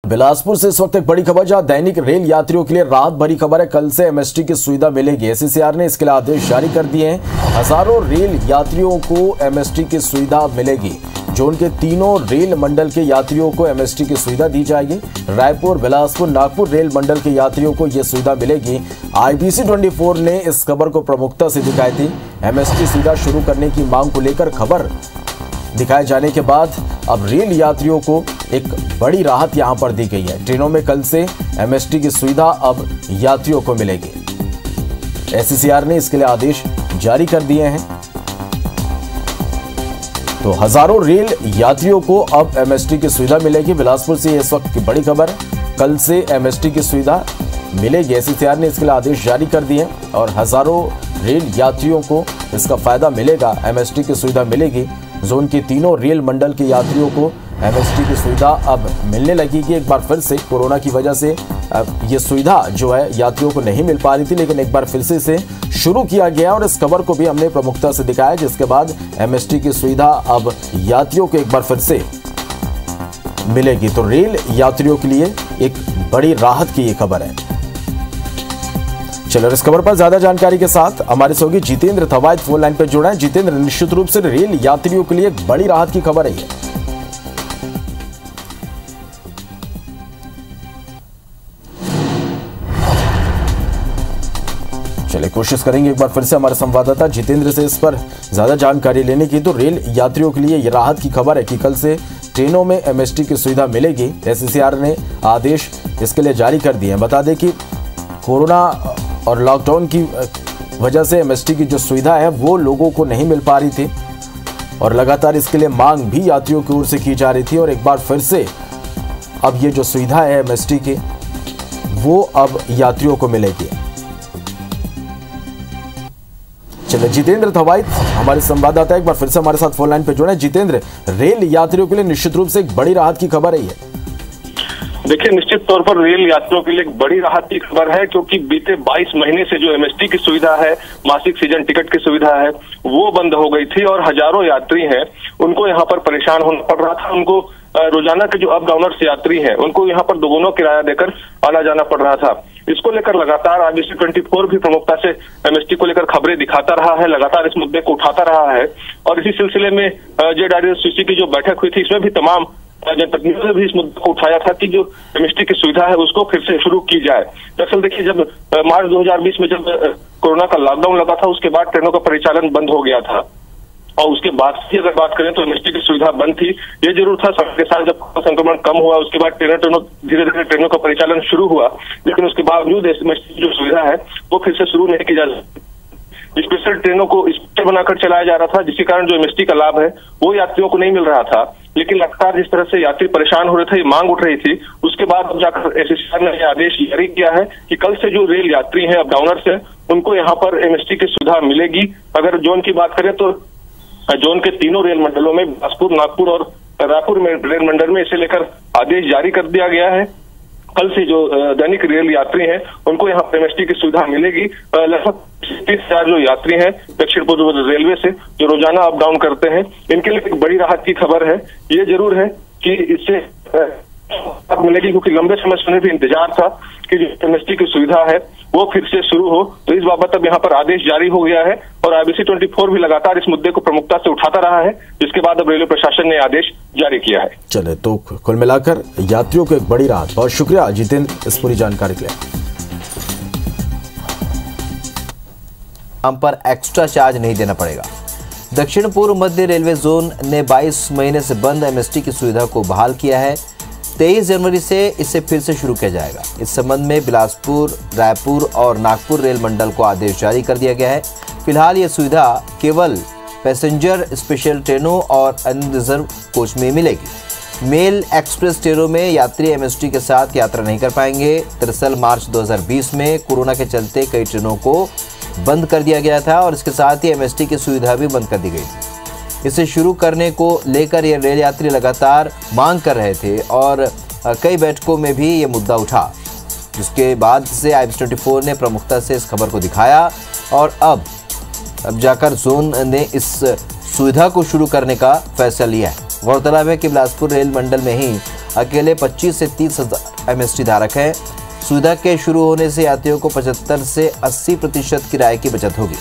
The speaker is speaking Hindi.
बिलासपुर से इस वक्त एक बड़ी खबर, जहां दैनिक रेल यात्रियों के लिए राहत भरी खबर है। कल से एमएसटी की सुविधा मिलेगी। एससीसीआर ने इसके लिए आदेश जारी कर दिए हैं। हजारों रेल यात्रियों को एमएसटी की सुविधा मिलेगी। जोन के तीनों रेल मंडल के यात्रियों को एमएसटी की सुविधा दी जाएगी। रायपुर, बिलासपुर, नागपुर रेल मंडल के यात्रियों को यह सुविधा मिलेगी। IBC 24 ने इस खबर को प्रमुखता से दिखाई थी। एमएसटी सुविधा शुरू करने की मांग को लेकर खबर दिखाए जाने के बाद अब रेल यात्रियों को एक बड़ी राहत यहां पर दी गई है। ट्रेनों में कल से एमएसटी की सुविधा अब यात्रियों को मिलेगी। एससीसीआर ने इसके लिए आदेश जारी कर दिए हैं। तो हजारों रेल यात्रियों को अब एमएसटी की सुविधा मिलेगी। बिलासपुर से इस वक्त की बड़ी खबर, कल से एमएसटी की सुविधा मिलेगी। एससीसीआर ने इसके लिए आदेश जारी कर दिए और हजारों रेल यात्रियों को इसका फायदा मिलेगा। एमएसटी की सुविधा मिलेगी। जोन के तीनों रेल मंडल के यात्रियों को एमएसटी की सुविधा अब मिलने लगेगी। एक बार फिर से कोरोना की वजह से ये सुविधा जो है यात्रियों को नहीं मिल पा रही थी, लेकिन एक बार फिर से इसे शुरू किया गया और इस खबर को भी हमने प्रमुखता से दिखाया, जिसके बाद एमएसटी की सुविधा अब यात्रियों को एक बार फिर से मिलेगी। तो रेल यात्रियों के लिए एक बड़ी राहत की ये खबर है। चलो, इस खबर पर ज्यादा जानकारी के साथ हमारे सहयोगी जितेंद्र थवाइत फोन लाइन पर जुड़ा है। जितेंद्र, निश्चित रूप से रेल यात्रियों के लिए एक बड़ी राहत की खबर है ये। चलिए, कोशिश करेंगे एक बार फिर से हमारे संवाददाता जितेंद्र से इस पर ज्यादा जानकारी लेने की। तो रेल यात्रियों के लिए यह राहत की खबर है कि कल से ट्रेनों में एमएसटी की सुविधा मिलेगी। एससीसीआर ने आदेश इसके लिए जारी कर दिए हैं। बता दें कि कोरोना और लॉकडाउन की वजह से एमएसटी की जो सुविधा है वो लोगों को नहीं मिल पा रही थी और लगातार इसके लिए मांग भी यात्रियों की ओर से की जा रही थी। और एक बार फिर से अब ये जो सुविधा है एमएसटी की, वो अब यात्रियों को मिलेगी। चलिए, जितेंद्र थवाइत हमारे संवाददाता एक बार फिर से हमारे साथ फोन लाइन पे जुड़े। जितेंद्र, रेल यात्रियों के लिए निश्चित रूप से एक बड़ी राहत की खबर है ये। देखिए, निश्चित तौर पर रेल यात्रियों के लिए एक बड़ी राहत की खबर है, क्योंकि बीते 22 महीने से जो एमएसटी की सुविधा है, मासिक सीजन टिकट की सुविधा है, वो बंद हो गई थी और हजारों यात्री हैं उनको यहाँ पर परेशान होना पड़ रहा था। उनको रोजाना के जो अप डाउनर्स यात्री हैं उनको यहाँ पर दोगुना किराया देकर आना जाना पड़ रहा था। इसको लेकर लगातार IBC 24 भी प्रमुखता से एमएसटी को लेकर खबरें दिखाता रहा है, लगातार इस मुद्दे को उठाता रहा है। और इसी सिलसिले में JRCC की जो बैठक हुई थी, इसमें भी तमाम जनप्रतिनिधियों ने भी इस मुद्दे को उठाया था कि जो एमएसटी की सुविधा है उसको फिर से शुरू की जाए। दरअसल देखिए, जब मार्च 2020 में जब कोरोना का लॉकडाउन लगा था, उसके बाद ट्रेनों का परिचालन बंद हो गया था और उसके बाद से अगर बात करें तो एमएसटी की सुविधा बंद थी। ये जरूर था, समय के साथ जब संक्रमण कम हुआ उसके बाद धीरे धीरे ट्रेनों का परिचालन शुरू हुआ, लेकिन उसके बावजूद एमएसटी की जो सुविधा है वो फिर से शुरू नहीं की जा सकती। स्पेशल ट्रेनों को स्पेशल बनाकर चलाया जा रहा था, जिसके कारण जो एमएसटी का लाभ है वो यात्रियों को नहीं मिल रहा था। लेकिन लगातार जिस तरह से यात्री परेशान हो रहे थे, मांग उठ रही थी, उसके बाद अब जाकर एससीसीआर ने आदेश जारी किया है कि कल से जो रेल यात्री हैं, अप डाउनर्स हैं, उनको यहाँ पर एमएसटी की सुविधा मिलेगी। अगर जोन की बात करें तो जोन के तीनों रेल मंडलों में, बिलासपुर, नागपुर और रायपुर में रेल मंडल में इसे लेकर आदेश जारी कर दिया गया है। कल से जो दैनिक रेल यात्री हैं उनको यहाँ पर एमएसटी की सुविधा मिलेगी। लगभग 30,000 जो यात्री हैं दक्षिण पूर्व रेलवे से जो रोजाना अप डाउन करते हैं, इनके लिए एक बड़ी राहत की खबर है। ये जरूर है कि इससे मिलेगी, क्योंकि लंबे समय से उन्हें भी इंतजार था कि जो एमएसटी की सुविधा है वो फिर से शुरू हो। तो इस बाबत अब यहाँ पर आदेश जारी हो गया है और IBC 24 भी लगातार इस मुद्दे को प्रमुखता से उठाता रहा है, जिसके बाद अब रेलवे प्रशासन ने आदेश जारी किया है। चले, तो कुल मिलाकर यात्रियों को एक बड़ी राहत। बहुत शुक्रिया जितेंद्र इस पूरी जानकारी के लिए। हम पर एक्स्ट्रा चार्ज नहीं देना पड़ेगा। दक्षिण पूर्व मध्य रेलवे जोन ने 22 महीने से बंद एमएसटी की सुविधा को बहाल किया है। 23 जनवरी से इसे फिर से शुरू किया जाएगा। इस संबंध में बिलासपुर, रायपुर और नागपुर रेल मंडल को आदेश जारी कर दिया गया है। फिलहाल ये सुविधा केवल पैसेंजर स्पेशल ट्रेनों और अनरिजर्व कोच में मिलेगी। मेल एक्सप्रेस ट्रेनों में यात्री एमएसटी के साथ यात्रा नहीं कर पाएंगे। दरअसल मार्च 2020 में कोरोना के चलते कई ट्रेनों को बंद कर दिया गया था और इसके साथ ही एमएसटी की सुविधा भी बंद कर दी गई थी। इसे शुरू करने को लेकर ये रेल यात्री लगातार मांग कर रहे थे और कई बैठकों में भी ये मुद्दा उठा, जिसके बाद से IBC 24 ने प्रमुखता से इस खबर को दिखाया और अब जाकर जोन ने इस सुविधा को शुरू करने का फैसला लिया है। गौरतलब है कि बिलासपुर रेल मंडल में ही अकेले 25 से 30 हजार एमएसटी धारक हैं। सुविधा के शुरू होने से यात्रियों को 75 से 80% किराए की बचत होगी।